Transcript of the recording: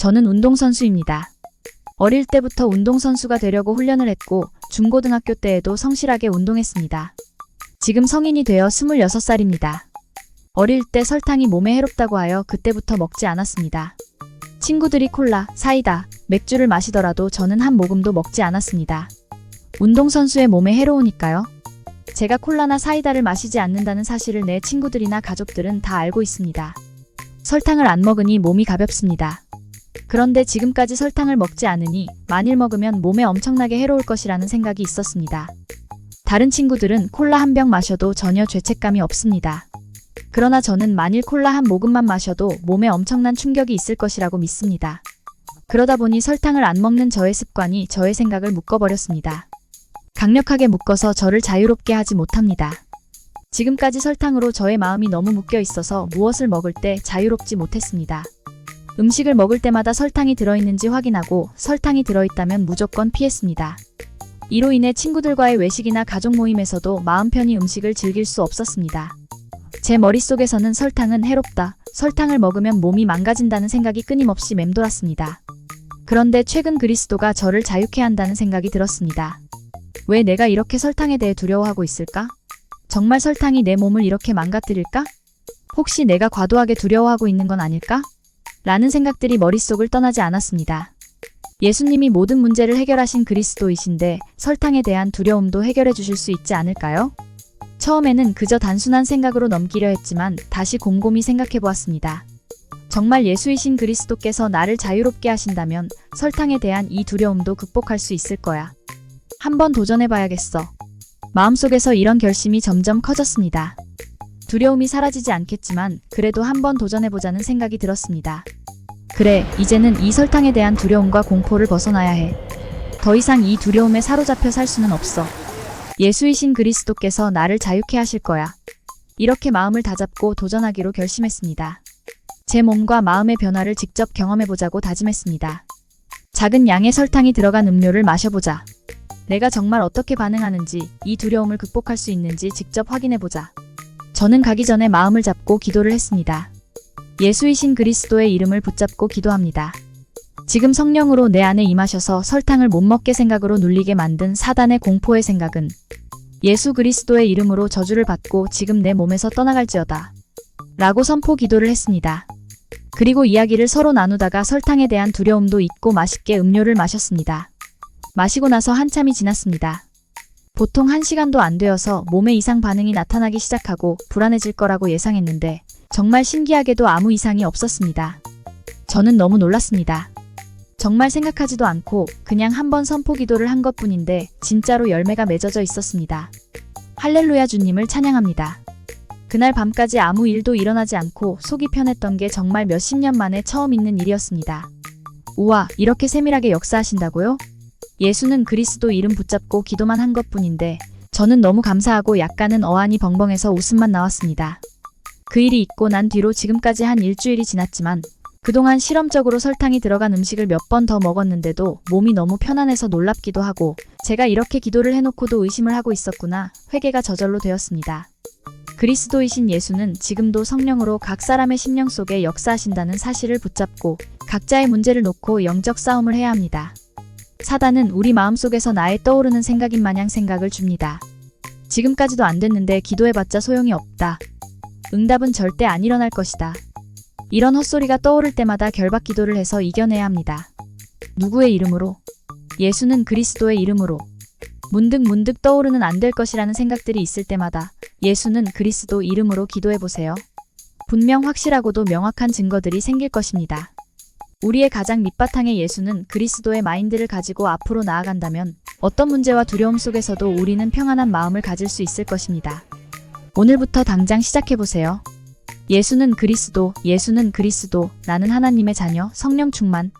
저는 운동선수입니다. 어릴 때부터 운동선수가 되려고 훈련을 했고 중고등학교 때에도 성실하게 운동했습니다. 지금 성인이 되어 26살입니다. 어릴 때 설탕이 몸에 해롭다고 하여 그때부터 먹지 않았습니다. 친구들이 콜라, 사이다, 맥주를 마시더라도 저는 한 모금도 먹지 않았습니다. 운동선수의 몸에 해로우니까요. 제가 콜라나 사이다를 마시지 않는다는 사실을 내 친구들이나 가족들은 다 알고 있습니다. 설탕을 안 먹으니 몸이 가볍습니다. 그런데 지금까지 설탕을 먹지 않으니 만일 먹으면 몸에 엄청나게 해로울 것이라는 생각이 있었습니다. 다른 친구들은 콜라 한 병 마셔도 전혀 죄책감이 없습니다. 그러나 저는 만일 콜라 한 모금만 마셔도 몸에 엄청난 충격이 있을 것이라고 믿습니다. 그러다 보니 설탕을 안 먹는 저의 습관이 저의 생각을 묶어버렸습니다. 강력하게 묶어서 저를 자유롭게 하지 못합니다. 지금까지 설탕으로 저의 마음이 너무 묶여 있어서 무엇을 먹을 때 자유롭지 못했습니다. 음식을 먹을 때마다 설탕이 들어있는지 확인하고 설탕이 들어있다면 무조건 피했습니다. 이로 인해 친구들과의 외식이나 가족 모임에서도 마음 편히 음식을 즐길 수 없었습니다. 제 머릿속에서는 설탕은 해롭다, 설탕을 먹으면 몸이 망가진다는 생각이 끊임없이 맴돌았습니다. 그런데 최근 그리스도가 저를 자유케 한다는 생각이 들었습니다. 왜 내가 이렇게 설탕에 대해 두려워하고 있을까? 정말 설탕이 내 몸을 이렇게 망가뜨릴까? 혹시 내가 과도하게 두려워하고 있는 건 아닐까? 라는 생각들이 머릿속을 떠나지 않았습니다. 예수님이 모든 문제를 해결하신 그리스도이신데 설탕에 대한 두려움도 해결해 주실 수 있지 않을까요? 처음에는 그저 단순한 생각으로 넘기려 했지만 다시 곰곰이 생각해 보았습니다. 정말 예수이신 그리스도께서 나를 자유롭게 하신다면 설탕에 대한 이 두려움도 극복할 수 있을 거야. 한번 도전해 봐야겠어. 마음속에서 이런 결심이 점점 커졌습니다. 두려움이 사라지지 않겠지만 그래도 한번 도전해보자는 생각이 들었습니다. 그래, 이제는 이 설탕에 대한 두려움과 공포를 벗어나야 해. 더 이상 이 두려움에 사로잡혀 살 수는 없어. 예수이신 그리스도께서 나를 자유케 하실 거야. 이렇게 마음을 다잡고 도전하기로 결심했습니다. 제 몸과 마음의 변화를 직접 경험해보자고 다짐했습니다. 작은 양의 설탕이 들어간 음료를 마셔보자. 내가 정말 어떻게 반응하는지, 이 두려움을 극복할 수 있는지 직접 확인해보자. 저는 가기 전에 마음을 잡고 기도를 했습니다. 예수이신 그리스도의 이름을 붙잡고 기도합니다. 지금 성령으로 내 안에 임하셔서 설탕을 못 먹게 생각으로 눌리게 만든 사단의 공포의 생각은 예수 그리스도의 이름으로 저주를 받고 지금 내 몸에서 떠나갈지어다. 라고 선포 기도를 했습니다. 그리고 이야기를 서로 나누다가 설탕에 대한 두려움도 잊고 맛있게 음료를 마셨습니다. 마시고 나서 한참이 지났습니다. 보통 1시간도 안 되어서 몸에 이상 반응이 나타나기 시작하고 불안해질 거라고 예상했는데 정말 신기하게도 아무 이상이 없었습니다. 저는 너무 놀랐습니다. 정말 생각하지도 않고 그냥 한번 선포 기도를 한 것뿐인데 진짜로 열매가 맺어져 있었습니다. 할렐루야, 주님을 찬양합니다. 그날 밤까지 아무 일도 일어나지 않고 속이 편했던 게 정말 몇십 년 만에 처음 있는 일이었습니다. 우와, 이렇게 세밀하게 역사하신다고요? 예수는 그리스도 이름 붙잡고 기도만 한 것뿐인데 저는 너무 감사하고 약간은 어안이 벙벙해서 웃음만 나왔습니다. 그 일이 있고 난 뒤로 지금까지 한 일주일이 지났지만 그동안 실험적으로 설탕이 들어간 음식을 몇 번 더 먹었는데도 몸이 너무 편안해서 놀랍기도 하고 제가 이렇게 기도를 해놓고도 의심을 하고 있었구나, 회개가 저절로 되었습니다. 그리스도이신 예수는 지금도 성령으로 각 사람의 심령 속에 역사하신다는 사실을 붙잡고 각자의 문제를 놓고 영적 싸움을 해야 합니다. 사단은 우리 마음속에서 나의 떠오르는 생각인 마냥 생각을 줍니다. 지금까지도 안 됐는데 기도해봤자 소용이 없다. 응답은 절대 안 일어날 것이다. 이런 헛소리가 떠오를 때마다 결박 기도를 해서 이겨내야 합니다. 누구의 이름으로? 예수는 그리스도의 이름으로. 문득 떠오르는 안 될 것이라는 생각들이 있을 때마다 예수는 그리스도 이름으로 기도해보세요. 분명 확실하고도 명확한 증거들이 생길 것입니다. 우리의 가장 밑바탕의 예수는 그리스도의 마인드를 가지고 앞으로 나아간다면 어떤 문제와 두려움 속에서도 우리는 평안한 마음을 가질 수 있을 것입니다. 오늘부터 당장 시작해보세요. 예수는 그리스도, 예수는 그리스도, 나는 하나님의 자녀, 성령 충만.